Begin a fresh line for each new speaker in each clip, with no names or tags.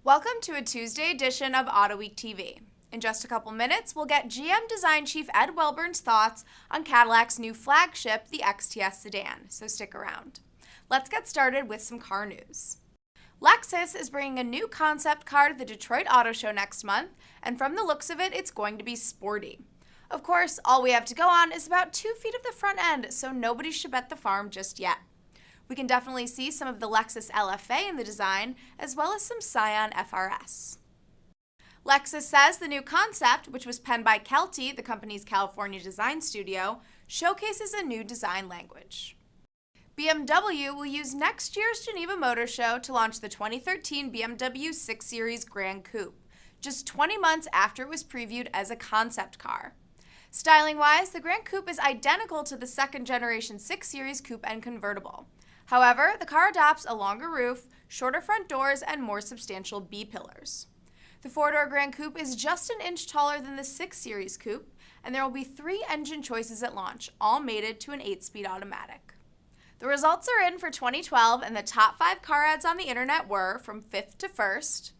Welcome to a Tuesday edition of Autoweek TV. In just a couple minutes, we'll get GM Design Chief Ed Welburn's thoughts on Cadillac's new flagship, the XTS sedan, so stick around. Let's get started with some car news. Lexus is bringing a new concept car to the Detroit Auto Show next month, and from the looks of it, it's going to be sporty. Of course, all we have to go on is about 2 feet of the front end, so nobody should bet the farm just yet. We can definitely see some of the Lexus LFA in the design, as well as some Scion FRS. Lexus says the new concept, which was penned by Kelty, the company's California design studio, showcases a new design language. BMW will use next year's Geneva Motor Show to launch the 2013 BMW 6 Series Gran Coupe, just 20 months after it was previewed as a concept car. Styling-wise, the Gran Coupe is identical to the second-generation 6 Series Coupe and convertible. However, the car adopts a longer roof, shorter front doors, and more substantial B-pillars. The four-door Gran Coupe is just an inch taller than the 6 Series Coupe, and there will be 3 engine choices at launch, all mated to an 8-speed automatic. The results are in for 2012, and the top 5 car ads on the internet were, from 5th to 1st,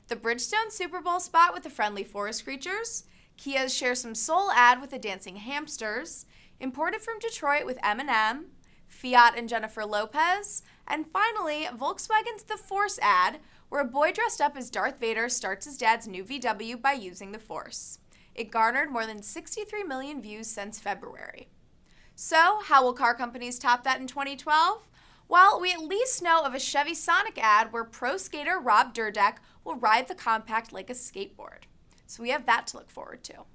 the Bridgestone Super Bowl spot with the friendly forest creatures, Kia's Share Some Soul ad with the dancing hamsters, Imported from Detroit with Eminem, Fiat and Jennifer Lopez, and finally, Volkswagen's The Force ad, where a boy dressed up as Darth Vader starts his dad's new VW by using the Force. It garnered more than 63 million views since February. So, how will car companies top that in 2012? Well, we at least know of a Chevy Sonic ad where pro skater Rob Dyrdek will ride the compact like a skateboard. So we have that to look forward to.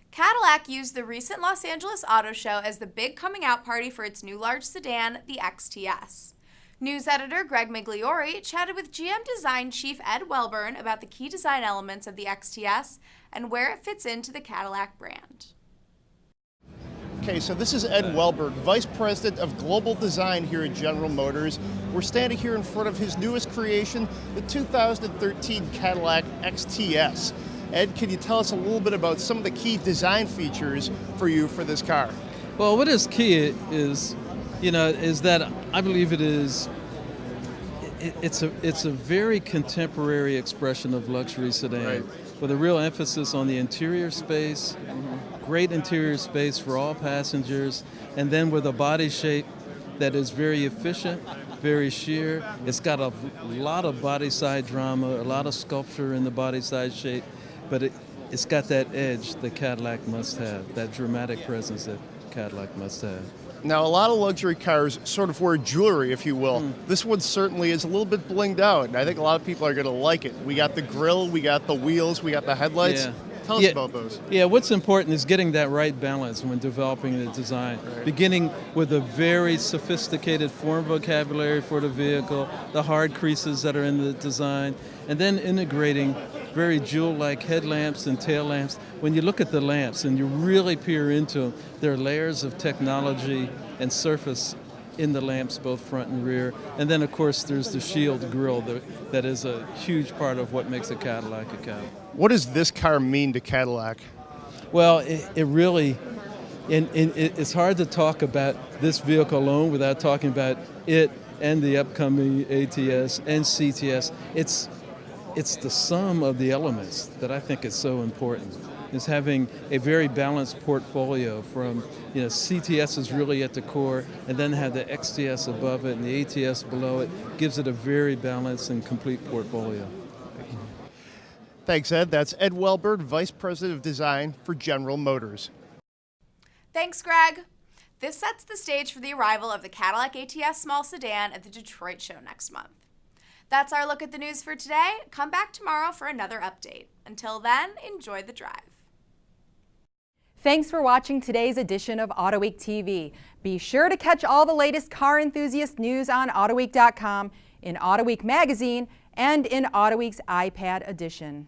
Cadillac used the recent Los Angeles Auto Show as the big coming out party for its new large sedan, the XTS. News editor Greg Migliori chatted with GM Design Chief Ed Welburn about the key design elements of the XTS and where it fits into the Cadillac brand.
Okay, so this is Ed Welburn, Vice President of Global Design here at General Motors. We're standing here in front of his newest creation, the 2013 Cadillac XTS. Ed, can you tell us a little bit about some of the key design features for you for this car?
Well, what is key is, is that I believe it's a very contemporary expression of luxury sedan,
right,
with a real emphasis on the interior space, great interior space for all passengers, and then with a body shape that is very efficient, very sheer. It's got a lot of body side drama, a lot of sculpture in the body side shape, but it's got that edge that Cadillac must have, that dramatic presence that Cadillac must have.
Now, a lot of luxury cars sort of wear jewelry, if you will. This one certainly is a little bit blinged out, and I think a lot of people are going to like it. We got the grille, we got the wheels, we got the headlights.
Yeah.
Tell us about those.
Yeah, what's important is getting that right balance when developing the design. Right. Beginning with a very sophisticated form vocabulary for the vehicle, the hard creases that are in the design, and then integrating very jewel-like headlamps and tail lamps. When you look at the lamps and you really peer into them, there are layers of technology and surface in the lamps, both front and rear. And then, of course, there's the shield grille that is a huge part of what makes a Cadillac a Cadillac.
What does this car mean to Cadillac?
Well, it really, it's hard to talk about this vehicle alone without talking about it and the upcoming ATS and CTS. It's the sum of the elements that I think is so important. Is having a very balanced portfolio from, CTS is really at the core, and then have the XTS above it and the ATS below it, gives it a very balanced and complete portfolio.
Thanks, Ed. That's Ed Welburn, Vice President of Design for General Motors.
Thanks, Greg. This sets the stage for the arrival of the Cadillac ATS small sedan at the Detroit show next month. That's our look at the news for today. Come back tomorrow for another update. Until then, enjoy the drive.
Thanks for watching today's edition of Autoweek TV. Be sure to catch all the latest car enthusiast news on Autoweek.com, in Autoweek magazine, and in Autoweek's iPad edition.